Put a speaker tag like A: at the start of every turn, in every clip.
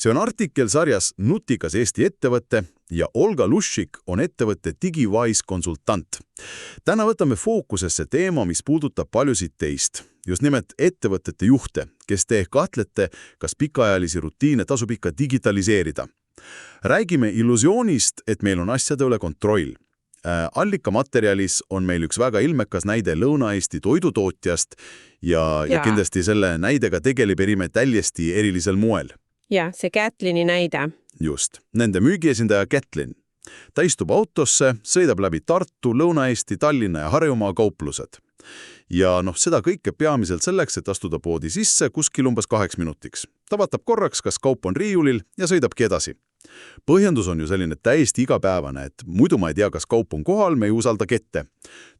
A: See on artikkel sarjas Nutikas Eesti ettevõte ja Olga Lushik on ettevõtte DigiWise konsultant. Täna võtame fookusesse teema, mis puudutab paljusid teist. Just nimelt ettevõtete juhte, kes te kahtlete, kas pikaajalisi rutiine tasub ikka digitaliseerida. Räägime illusioonist, et meil on asjade üle kontroll. Allikamaterjalis on meil üks väga ilmekas näide Lõuna-Eesti toidutootjast ja kindlasti selle näidega tegelime täiesti erilisel moel.
B: Ja, see Kätlini näide.
A: Just. Nende müügiesindaja Kätlin. Ta istub autosse, sõidab läbi Tartu, Lõuna-Eesti, Tallinna ja Harjumaa kauplused. Ja seda kõike peamiselt selleks, et astuda poodi sisse kuskil umbes 2 minutiks. Ta vaatab korraks, kas kaup on riiulil ja sõidabki edasi. Põhjendus on ju selline täiesti igapäevane, et muidu ma ei tea, kas kaup on kohal, me ei usalda kette.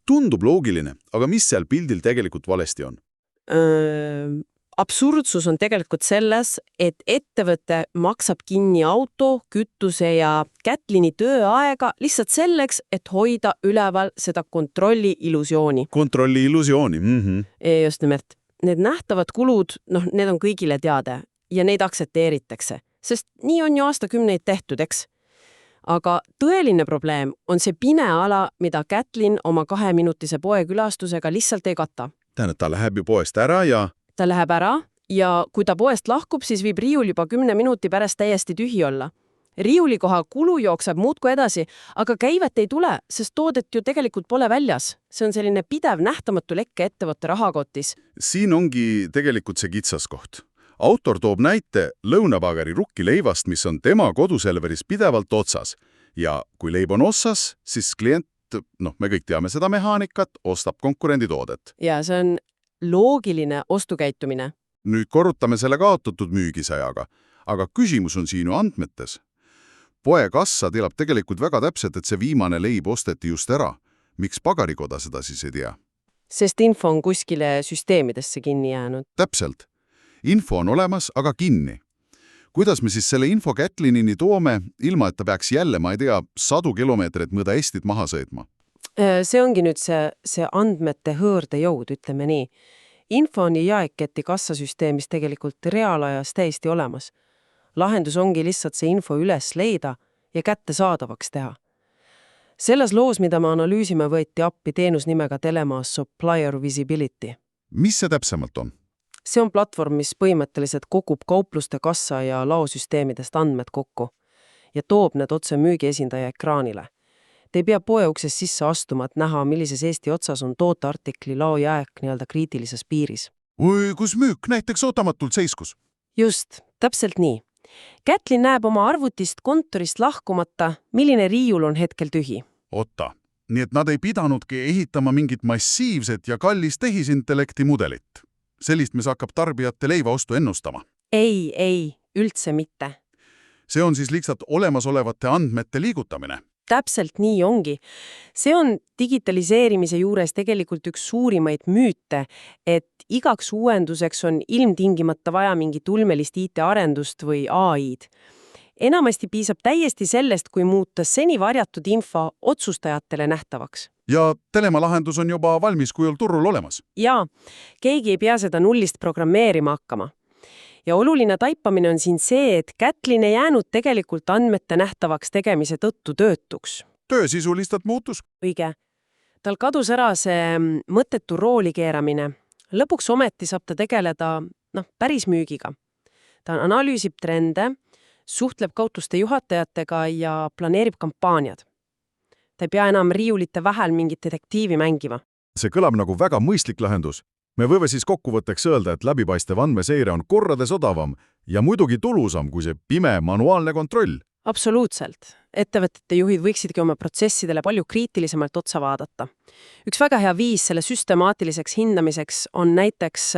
A: Tundub loogiline, aga mis seal pildil tegelikult valesti on?
B: Absurdsus on tegelikult selles, et ettevõte maksab kinni auto, kütuse ja Kätlini tööaega lihtsalt selleks, et hoida üleval seda kontrolli illusiooni.
A: Kontrolli illusiooni,
B: Just nimelt. Need nähtavad kulud, need on kõigile teada ja neid aktsepteeritakse, sest nii on ju aastakümneid tehtud, eks? Aga tõeline probleem on see pime ala, mida Kätlin oma 2-minutise poekülastusega lihtsalt ei kata.
A: Tähendab, ta läheb ju poest ära ja...
B: Ta läheb ära ja kui ta poest lahkub, siis viib riiul juba 10 minuti pärast täiesti tühi olla. Riiulikoha kulu jookseb muudkui edasi, aga käivet ei tule, sest toodet ju tegelikult pole väljas. See on selline pidev nähtamatu lekke ettevõtte rahakotis.
A: Siin ongi tegelikult see kitsaskoht. Autor toob näite lõunapagari rukkileivast, mis on tema koduselveris pidevalt otsas. Ja kui leib on otsas, siis klient, me kõik teame seda mehaanikat, ostab konkurendi toodet.
B: Ja see on loogiline ostukäitumine.
A: Nüüd korrutame selle kaotatud müügisajaga, aga küsimus on siin ju andmetes. Poekassa teab tegelikult väga täpselt, et see viimane leib osteti just ära. Miks pagarikoda seda siis ei tea?
B: Sest info on kuskile süsteemidesse kinni jäänud.
A: Täpselt. Info on olemas, aga kinni. Kuidas me siis selle info Kätlinini toome, ilma et ta peaks jälle, ma ei tea, 100 kilomeetrit mõõda Eestit maha sõitma?
B: See ongi nüüd see andmete hõõrde jõud, ütleme nii. Info on jaeketi kassasüsteemis tegelikult reaalajas täiesti olemas. Lahendus ongi lihtsalt see info üles leida ja kättesaadavaks teha. Selles loos, mida me analüüsime, võeti appi teenus nimega Telemaas Supplier Visibility.
A: Mis see täpsemalt on?
B: See on platvorm, mis põhimõtteliselt kogub kaupluste kassa ja laosüsteemidest andmed kokku ja toob need otse müügiesindaja ekraanile. Te ei pea poe ukses sisse astuma, et näha, millises Eesti otsas on tooteartikli laojääk kriitilises piiris.
A: Või kus müük näiteks ootamatult seiskus?
B: Just, täpselt nii. Kätlin näeb oma arvutist kontorist lahkumata, milline riiul on hetkel tühi.
A: Otta, nii et nad ei pidanudki ehitama mingit massiivset ja kallist tehisintellekti mudelit. Sellist, mis hakkab tarbijate leivaostu ennustama.
B: Ei, üldse mitte.
A: See on siis lihtsalt olemasolevate andmete liigutamine.
B: Täpselt nii ongi. See on digitaliseerimise juures tegelikult üks suurimaid müüte, et igaks uuenduseks on ilmtingimata vaja mingit ulmelist IT-arendust või AI-d. Enamasti piisab täiesti sellest, kui muuta seni varjatud info otsustajatele nähtavaks.
A: Ja Telema lahendus on juba valmis kujul turul olemas.
B: Jaa, keegi ei pea seda nullist programmeerima hakkama. Ja oluline taipamine on siin see, et Kätlin ei jäänud tegelikult andmete nähtavaks tegemise tõttu töötuks.
A: Töö sisu lihtsalt muutus.
B: Õige. Tal kadus ära see mõttetu rooli keeramine. Lõpuks ometi saab ta tegeleda päris müügiga. Ta analüüsib trende, suhtleb kaupluste juhatajatega ja planeerib kampaaniad. Ta ei pea enam riiulite vahel mingit detektiivi mängima.
A: See kõlab nagu väga mõistlik lahendus. Me võime siis kokkuvõtteks öelda, et läbipaistev andmeseire on korrades odavam ja muidugi tulusam kui see pime manuaalne kontroll.
B: Absoluutselt. Ettevõtete juhid võiksidki oma protsessidele palju kriitilisemalt otsa vaadata. Üks väga hea viis selle süstemaatiliseks hindamiseks on näiteks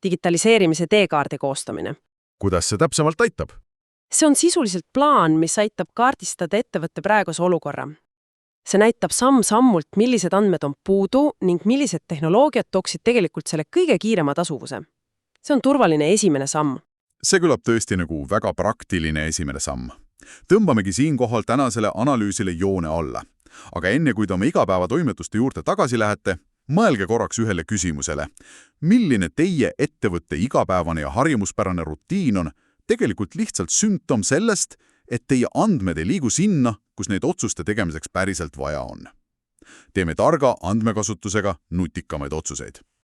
B: digitaliseerimise teekaardi koostamine.
A: Kuidas see täpsemalt aitab?
B: See on sisuliselt plaan, mis aitab kaardistada ettevõtte praeguse olukorra. See näitab samm-sammult, millised andmed on puudu ning millised tehnoloogiad tooksid tegelikult selle kõige kiirema tasuvuse. See on turvaline esimene samm.
A: See kõlab tõesti nagu väga praktiline esimene samm. Tõmbamegi siinkohal tänasele analüüsile joone alla. Aga enne, kui te oma igapäevatoimetuste juurde tagasi lähete, mõelge korraks ühele küsimusele. Milline teie ettevõtte igapäevane ja harjumuspärane rutiin on, tegelikult lihtsalt sümptom sellest, et teie andmed ei liigu sinna, kus neid otsuste tegemiseks päriselt vaja on. Teeme targa andmekasutusega nutikamaid otsuseid.